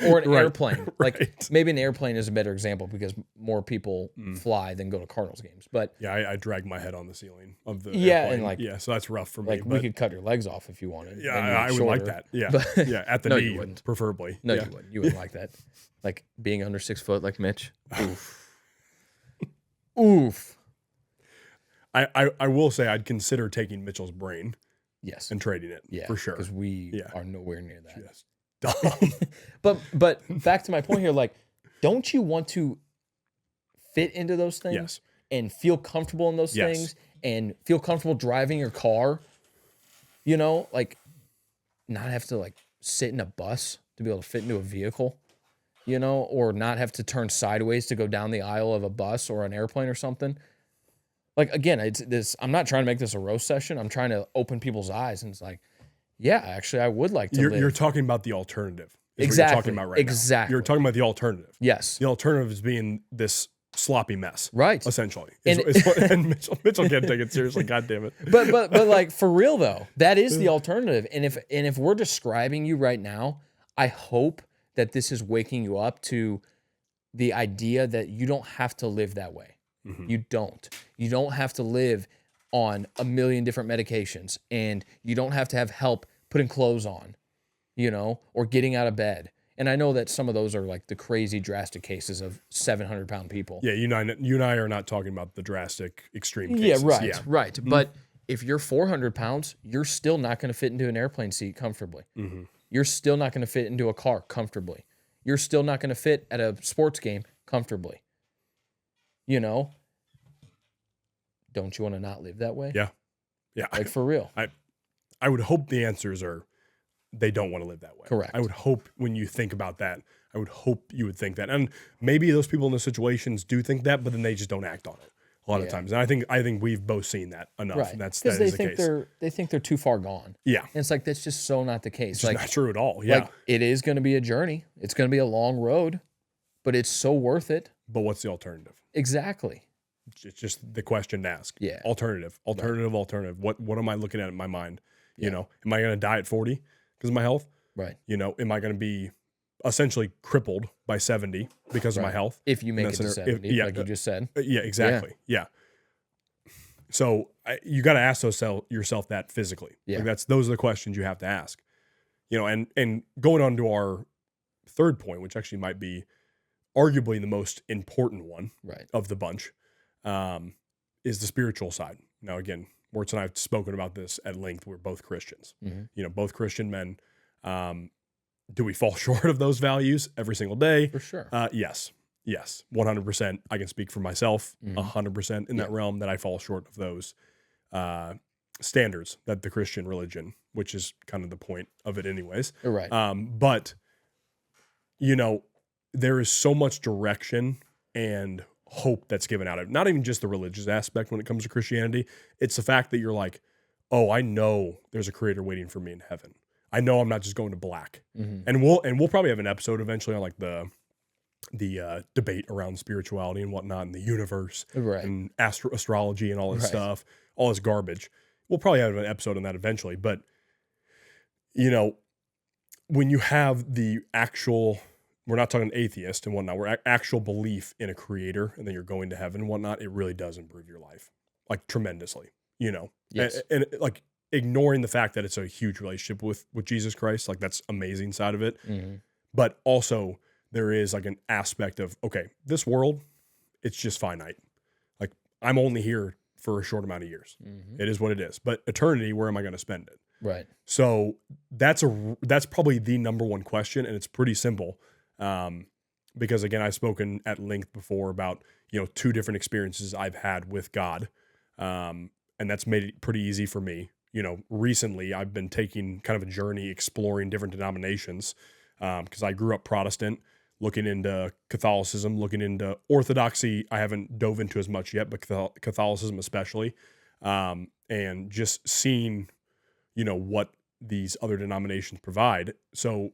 or an airplane. Like maybe an airplane is a better example, because more people fly than go to Cardinals games. But yeah, I drag my head on the ceiling of the airplane. And so that's rough for me. Like we could cut your legs off if you wanted. Yeah, I would like that. Yeah, but at the knee, preferably. No, you wouldn't. You wouldn't like that. Like being under 6 foot, like Mitch. Oof. Oof. I will say I'd consider taking Mitchell's brain. Yes. And trading it. Yeah. For sure. Because we are nowhere near that. Just dumb. But back to my point here, like, don't you want to fit into those things? Yes. And feel comfortable in those things, and feel comfortable driving your car? Like not have to like sit in a bus to be able to fit into a vehicle, or not have to turn sideways to go down the aisle of a bus or an airplane or something. Like, again, I'm not trying to make this a roast session. I'm trying to open people's eyes. And it's like, yeah, actually, I would like to live. You're talking about the alternative. Exactly. What you're talking about right exactly. Now. You're talking about the alternative. Yes. The alternative is being this sloppy mess. Right. Essentially. And Mitchell can't take it seriously. God damn it. But like, for real, though, that is the alternative. And if we're describing you right now, I hope that this is waking you up to the idea that you don't have to live that way. Mm-hmm. You don't have to live on 1,000,000 different medications, and you don't have to have help putting clothes on, or getting out of bed. And I know that some of those are like the crazy drastic cases of 700-pound people. Yeah. You and I are not talking about the drastic extreme cases. Yeah, right. Mm-hmm. But if you're 400 pounds, you're still not going to fit into an airplane seat comfortably. Mm-hmm. You're still not going to fit into a car comfortably. You're still not going to fit at a sports game comfortably. Don't you want to not live that way? Yeah. Yeah. Like, for real. I would hope the answers are they don't want to live that way. Correct. I would hope when you think about that, I would hope you would think that. And maybe those people in those situations do think that, but then they just don't act on it a lot of times. And I think we've both seen that enough. Right. That Because is the case. They think they're too far gone. Yeah. And it's like, that's just so not the case. It's like, not true at all. Yeah. Like, it is going to be a journey. It's going to be a long road, but it's so worth it. But what's the alternative? Exactly. It's just the question to ask. Yeah. Alternative. What am I looking at in my mind? Am I going to die at 40 because of my health? Right. Am I going to be essentially crippled by 70 because of my health? If you make it to 70, like you just said. Yeah, exactly. Yeah. So you got to ask yourself that physically. Yeah. Like those are the questions you have to ask. And going on to our third point, which actually might be arguably the most important one of the bunch, is the spiritual side. Now, again, Wurtz and I have spoken about this at length. We're both Christians, both Christian men. Do we fall short of those values every single day? For sure. Yes, 100%. I can speak for myself 100% in that realm that I fall short of those standards that the Christian religion, which is kind of the point of it anyways. Right. But, there is so much direction and hope that's given out of it. Not even just the religious aspect when it comes to Christianity. It's the fact that you're like, oh, I know there's a creator waiting for me in heaven. I know I'm not just going to black. And we'll probably have an episode eventually on like the debate around spirituality and whatnot and the universe and astrology and all this stuff, all this garbage. We'll probably have an episode on that eventually. But, when you have the actual, we're not talking atheist and whatnot, we're actual belief in a creator and then you're going to heaven and whatnot, it really does improve your life, like tremendously, Yes. and like ignoring the fact that it's a huge relationship with Jesus Christ, like that's amazing side of it. But also there is like an aspect of, okay, this world, it's just finite. Like I'm only here for a short amount of years. It is what it is. But eternity, where am I going to spend it? Right. So that's probably the number one question, and it's pretty simple. Because again, I've spoken at length before about, two different experiences I've had with God. And that's made it pretty easy for me. Recently I've been taking kind of a journey exploring different denominations. Because I grew up Protestant, looking into Catholicism, looking into Orthodoxy. I haven't dove into as much yet, but Catholicism especially, and just seeing, what these other denominations provide. So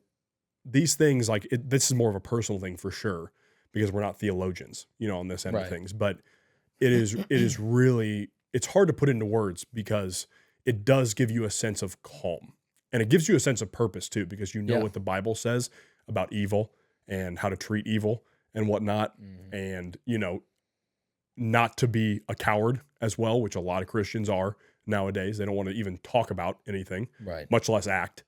these things, like this is more of a personal thing for sure, because we're not theologians, on this end of things. But it is really, it's hard to put into words because it does give you a sense of calm. And it gives you a sense of purpose too, because what the Bible says about evil and how to treat evil and whatnot. And, not to be a coward as well, which a lot of Christians are nowadays. They don't want to even talk about anything, much less act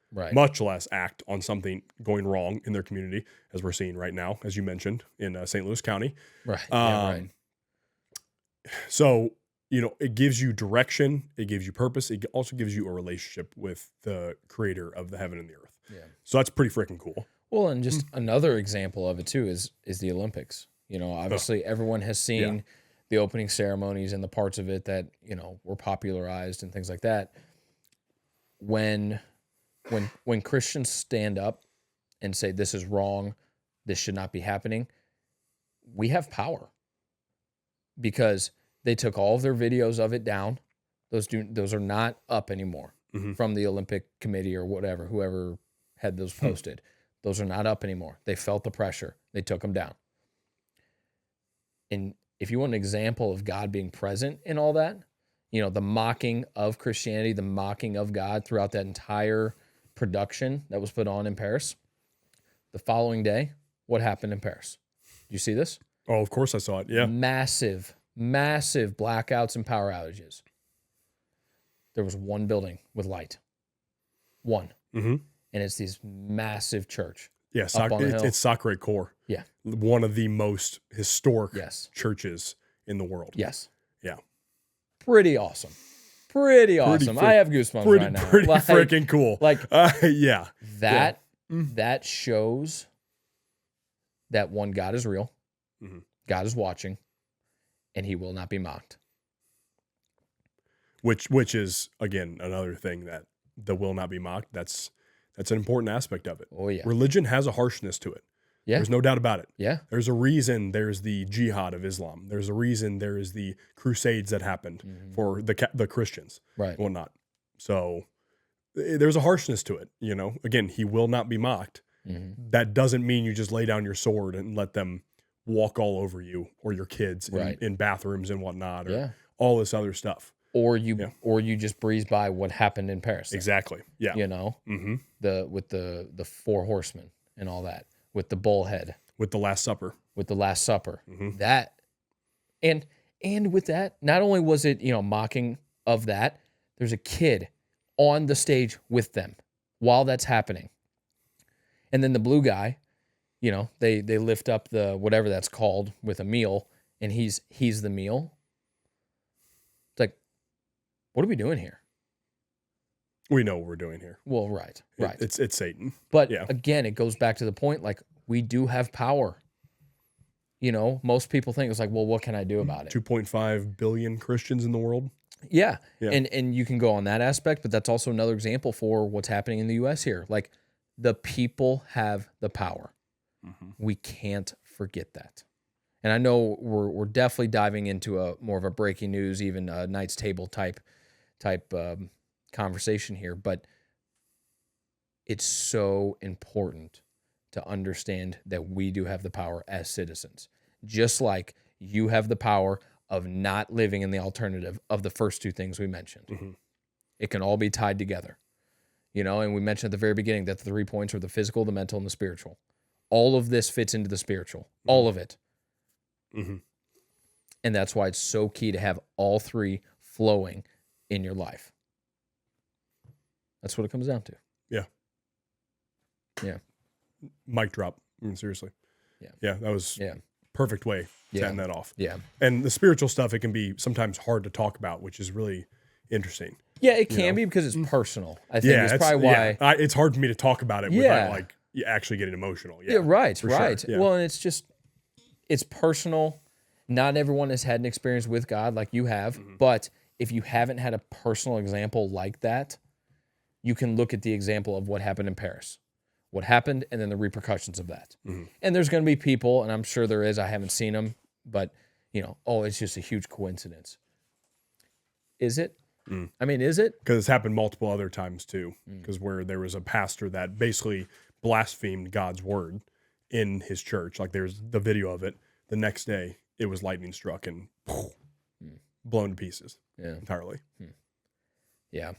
on something going wrong in their community, as we're seeing right now, as you mentioned, in St. Louis County. So, it gives you direction, it gives you purpose, it also gives you a relationship with the creator of the heaven and the earth. So that's pretty freaking cool. Well, and just another example of it too is the Olympics. Obviously everyone has seen the opening ceremonies and the parts of it that, were popularized and things like that. When Christians stand up and say, this is wrong, this should not be happening, we have power because they took all of their videos of it down. Those are not up anymore from the Olympic Committee or whatever, whoever had those posted. Those are not up anymore. They felt the pressure. They took them down. And if you want an example of God being present in all that, the mocking of Christianity, the mocking of God throughout that entire production that was put on in Paris, the following day, what happened in Paris? Did you see this? Oh, of course I saw it. Yeah. Massive blackouts and power outages. There was one building with light. One. And it's this massive church. Yeah, it's Sacré-Cœur. Yeah. One of the most historic churches in the world. Yes. Yeah. Pretty awesome. I have goosebumps right now. Pretty freaking cool. Yeah. That shows that one, God is real. God is watching, and he will not be mocked. Which is, again, another thing that the will not be mocked. That's an important aspect of it. Oh, yeah. Religion has a harshness to it. Yeah. There's no doubt about it. Yeah. There's a reason there's the jihad of Islam. There's a reason there is the crusades that happened for the Christians and whatnot. So there's a harshness to it. Again, he will not be mocked. That doesn't mean you just lay down your sword and let them walk all over you or your kids in bathrooms and whatnot, or all this other stuff. Or you just breeze by what happened in Paris. Exactly. Yeah. With the four horsemen and all that, with the bullhead, with the Last Supper. That, and And with that, not only was it, mocking of that, there's a kid on the stage with them while that's happening. And then the blue guy, they lift up the whatever that's called with a meal, and he's the meal. It's like, what are we doing here? We know what we're doing here. Well, right. It's Satan. But Yeah. again, it goes back to the point, like, we do have power. Most people think it's like, well, what can I do about it? 2.5 billion Christians in the world. Yeah. Yeah. And you can go on that aspect, but that's also another example for what's happening in the U.S. here. Like, the people have the power. Mm-hmm. We can't forget that. And I know we're definitely diving into a more of a breaking news, even a Knight's Table type conversation here, but it's so important to understand that we do have the power as citizens, just like you have the power of not living in the alternative of the first two things we mentioned. Mm-hmm. It can all be tied together, and we mentioned at the very beginning that the 3 points are the physical, the mental, and the spiritual. All of this fits into the spiritual, all of it. Mm-hmm. And that's why it's so key to have all three flowing in your life. That's what it comes down to. Yeah. Mic drop. Seriously. Yeah. That was perfect way to end that off. Yeah. And the spiritual stuff, it can be sometimes hard to talk about, which is really interesting. Yeah, it can be because it's personal. I think it's probably why. It's hard for me to talk about it without actually getting emotional. Yeah, right. Sure. Yeah. Well, and it's personal. Not everyone has had an experience with God like you have, but if you haven't had a personal example like that, you can look at the example of what happened in Paris. What happened, and then the repercussions of that. Mm-hmm. And there's going to be people, and I'm sure there is, I haven't seen them, but, it's just a huge coincidence. Is it? I mean, is it? Because it's happened multiple other times too, because where there was a pastor that basically blasphemed God's word in his church. Like, there's the video of it. The next day, it was lightning struck and blown to pieces entirely. Yeah.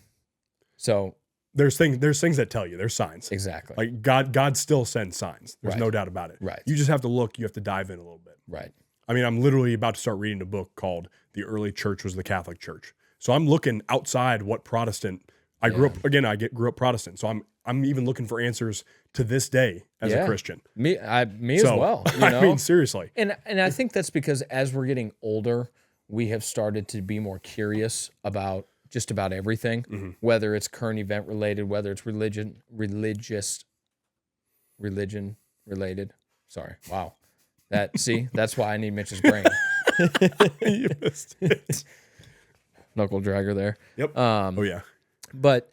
So... There's things that tell you. There's signs. Exactly. Like God still sends signs. There's no doubt about it. Right. You just have to look. You have to dive in a little bit. Right. I mean, I'm literally about to start reading a book called "The Early Church Was the Catholic Church." So I'm looking outside what Protestant. I grew up again. I grew up Protestant. So I'm even looking for answers to this day as a Christian. Me as well. I mean, seriously. And I think that's because as we're getting older, we have started to be more curious about just about everything, whether it's current event related, whether it's religion related. Sorry. Wow. That's why I need Mitch's brain. You missed it. Knuckle dragger there. Yep. But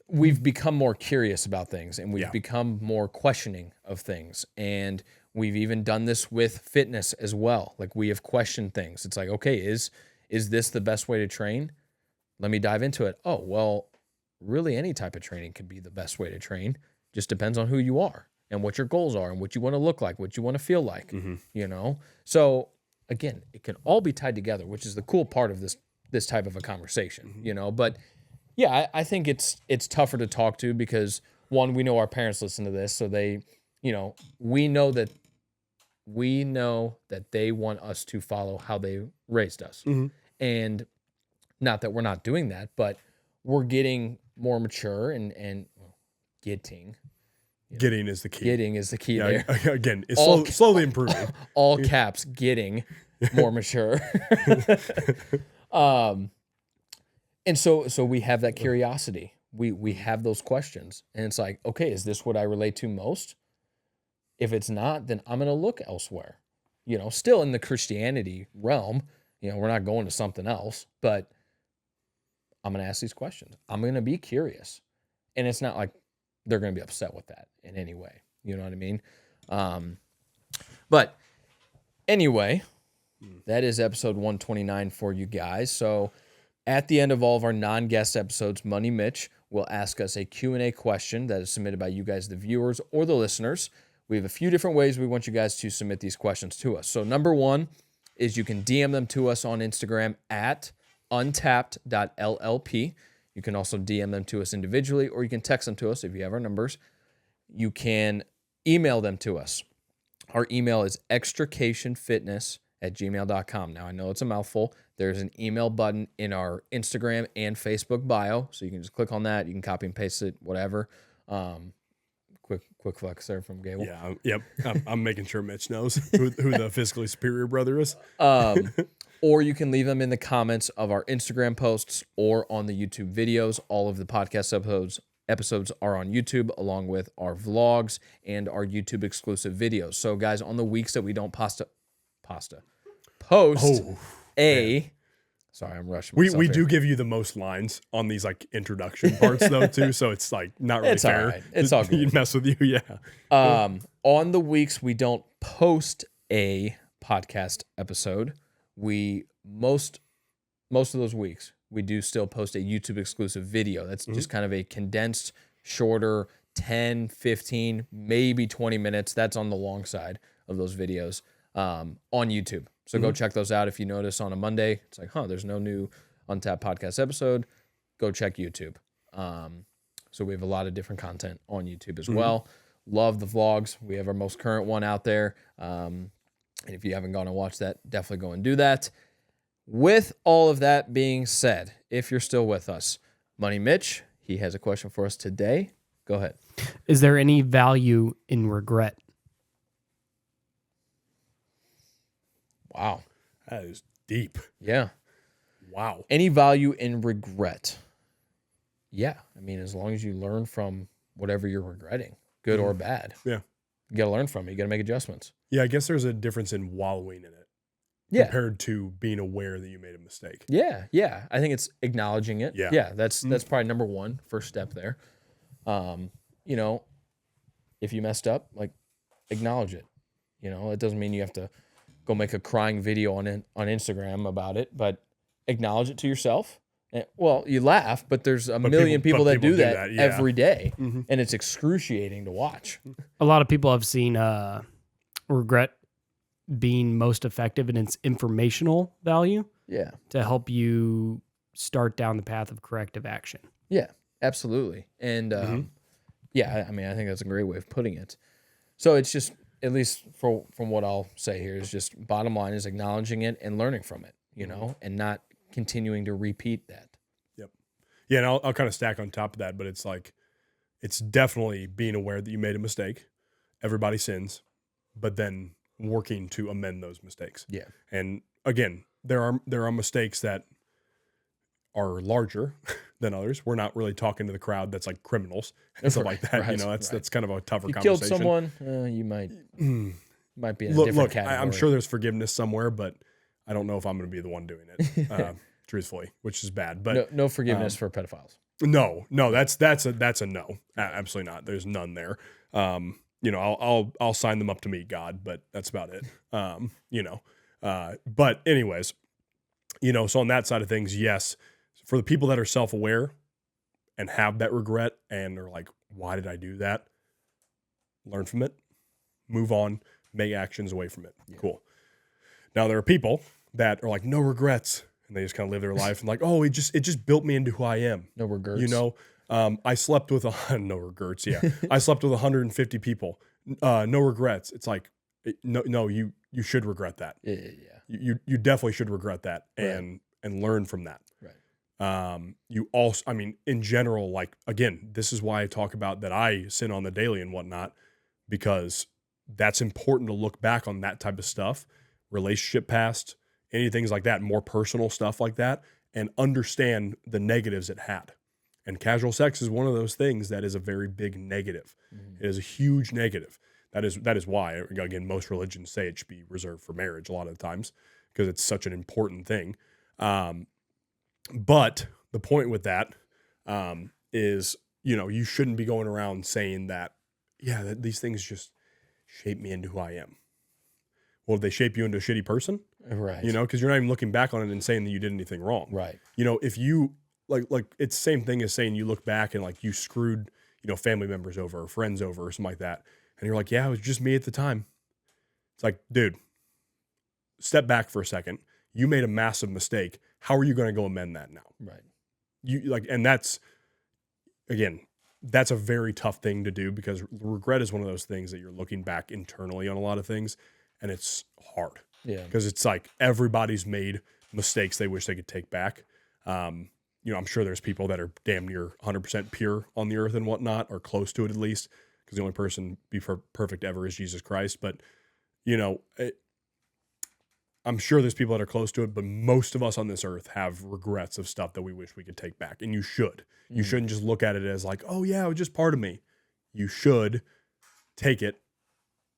we've become more curious about things, and we've become more questioning of things. And we've even done this with fitness as well. Like, we have questioned things. It's like, okay, is this the best way to train? Let me dive into it. Oh, well, really any type of training can be the best way to train. Just depends on who you are and what your goals are and what you want to look like, what you want to feel like, So, again, it can all be tied together, which is the cool part of this type of a conversation, But, yeah, I think it's tougher to talk to because, one, we know our parents listen to this, so they, we know that they want us to follow how they raised us. And not that we're not doing that, but we're getting more mature and getting. Getting is the key. Getting is the key there. Again, it's slowly improving. All caps, getting more mature. And so we have that curiosity. We have those questions. And it's like, okay, is this what I relate to most? If it's not, then I'm going to look elsewhere. Still in the Christianity realm, we're not going to something else, but I'm going to ask these questions. I'm going to be curious. And it's not like they're going to be upset with that in any way. You know what I mean? But anyway, that is episode 129 for you guys. So at the end of all of our non-guest episodes, Money Mitch will ask us a Q&A question that is submitted by you guys, the viewers or the listeners. We have a few different ways we want you guys to submit these questions to us. So number one is you can DM them to us on Instagram at untapped.llp. You can also DM them to us individually, or you can text them to us if you have our numbers. You can email them to us. Our email is extricationfitness gmail.com. Now, I know it's a mouthful. There's an email button in our Instagram and Facebook bio, so you can just click on that. You can copy and paste it, whatever. Quick flex there from Gabel. Yeah. Yep. I'm making sure Mitch knows who the fiscally superior brother is. Or you can leave them in the comments of our Instagram posts or on the YouTube videos. All of the podcast episodes are on YouTube, along with our vlogs and our YouTube exclusive videos. So, guys, on the weeks that we don't post sorry, I'm rushing. We do give you the most lines on these like introduction parts though too, so it's like not really It's fair. all right. It's all good. You'd mess with you, yeah. On the weeks we don't post a podcast episode, we most of those weeks we do still post a YouTube exclusive video. That's just kind of a condensed, shorter 10, 15, maybe 20 minutes. That's on the long side of those videos on YouTube. So go check those out. If you notice on a Monday, it's like, there's no new Untapped podcast episode. Go check YouTube. So we have a lot of different content on YouTube as well. Love the vlogs. We have our most current one out there. And if you haven't gone and watched that, definitely go and do that. With all of that being said, if you're still with us, Money Mitch, he has a question for us today. Go ahead. Is there any value in regret? Wow. That is deep. Yeah. Wow. Any value in regret? Yeah. I mean, as long as you learn from whatever you're regretting, good or bad. Yeah. You got to learn from it. You got to make adjustments. Yeah, I guess there's a difference in wallowing in it compared to being aware that you made a mistake. Yeah. Yeah. I think it's acknowledging it. Yeah. Yeah. That's probably number one, first step there. You know, if you messed up, like acknowledge it. You know, it doesn't mean you have to go make a crying video on Instagram about it, but acknowledge it to yourself. Well, you laugh, but there's a million people that do that every day, and it's excruciating to watch. A lot of people have seen regret being most effective in its informational value. Yeah. To help you start down the path of corrective action. Yeah, absolutely. And yeah, I mean, I think that's a great way of putting it. So it's just, at least from what I'll say here, is just bottom line is acknowledging it and learning from it, you know, and not continuing to repeat that. Yep. Yeah, and I'll kind of stack on top of that, but it's like, it's definitely being aware that you made a mistake. Everybody sins, but then working to amend those mistakes. Yeah. And again, there are mistakes that are larger than others. We're not really talking to the crowd that's like criminals and stuff like that. You know, that's kind of a tougher conversation. You killed someone, you might be in a different category. I'm sure there's forgiveness somewhere, but I don't know if I'm going to be the one doing it, truthfully, which is bad. But no forgiveness for pedophiles. No, that's a no. Absolutely not. There's none there. You know, I'll sign them up to meet God, but that's about it. You know, but anyways, you know, so on that side of things, yes, for the people that are self-aware and have that regret and are like, why did I do that? Learn from it, move on, make actions away from it. Yeah. Cool. Now there are people that are like, no regrets. And they just kind of live their life and like, oh, it just built me into who I am. No regrets. You know, I slept with no regrets. Yeah. I slept with 150 people. No regrets. It's like, no, you should regret that. Yeah. You definitely should regret that and learn from that. Right. You also, I mean, in general, like, again, this is why I talk about that I sin on the daily and whatnot, because that's important to look back on that type of stuff, relationship past, any things like that, more personal stuff like that, and understand the negatives it had. And casual sex is one of those things that is a very big negative. It is a huge negative. That is why, again, most religions say it should be reserved for marriage a lot of the times, because it's such an important thing. But the point with that is, you know, you shouldn't be going around saying that, that these things just shape me into who I am. Well, they shape you into a shitty person? Right. You know, because you're not even looking back on it and saying that you did anything wrong. Right. You know, if you, like it's the same thing as saying you look back and like you screwed, you know, family members over or friends over or something like that. And you're like, yeah, it was just me at the time. It's like, dude, step back for a second. You made a massive mistake. How are you going to go amend that now? Right. And that's, again, that's a very tough thing to do, because regret is one of those things that you're looking back internally on a lot of things, and it's hard. Yeah. Because it's like everybody's made mistakes they wish they could take back. You know, I'm sure there's people that are damn near 100% pure on the earth and whatnot, or close to it at least, because the only person be perfect ever is Jesus Christ. But, you know, I'm sure there's people that are close to it, but most of us on this earth have regrets of stuff that we wish we could take back. And you should. You shouldn't just look at it as like, oh, yeah, it was just part of me. You should take it,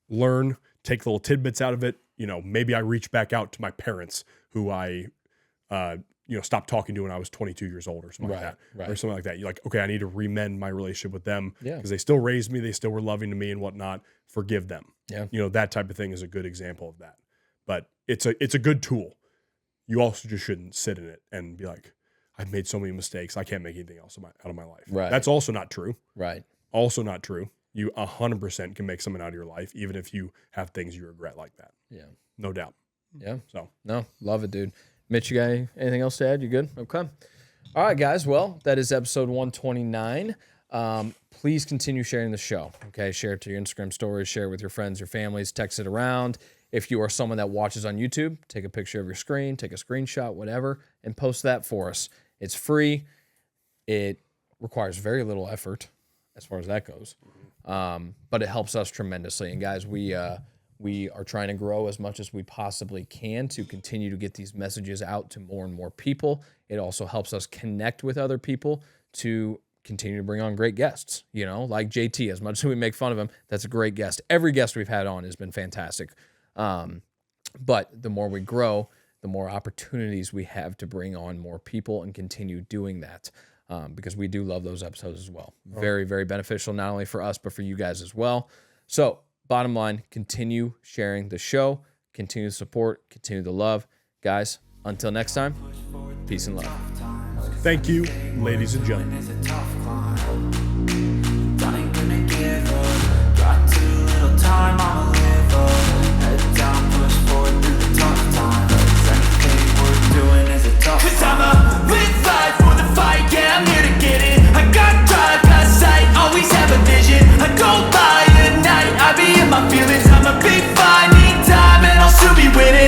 learn, take little tidbits out of it. You know, maybe I reach back out to my parents who I, stopped talking to when I was 22 years old or something like that. Right. Or something like that. You're like, okay, I need to remend my relationship with them Yeah. because they still raised me. They still were loving to me and whatnot. Forgive them. Yeah. You know, that type of thing is a good example of that. But it's a good tool. You also just shouldn't sit in it and be like, I've made so many mistakes. I can't make anything else out of my life. Right. That's also not true. Right. Also not true. You 100% can make something out of your life, even if you have things you regret like that. Yeah. No doubt. Yeah. So, No, love it, dude. Mitch, you got anything else to add? You good? Okay. All right, guys. Well, that is episode 129. Please continue sharing the show. Okay. Share it to your Instagram stories, share it with your friends, your families, text it around. If you are someone that watches on YouTube, take a picture of your screen, take a screenshot, whatever, and post that for us. It's free. It requires very little effort as far as that goes. But it helps us tremendously. And guys, we are trying to grow as much as we possibly can to continue to get these messages out to more and more people. It also helps us connect with other people to continue to bring on great guests, you know, like JT. As much as we make fun of him, that's a great guest. Every guest we've had on has been fantastic. But the more we grow, the more opportunities we have to bring on more people and continue doing that. Because we do love those episodes as well. Very, very beneficial, not only for us, but for you guys as well. So bottom line, continue sharing the show, continue to support, continue to love. Guys, until next time, peace and love. thank you, ladies and gentlemen.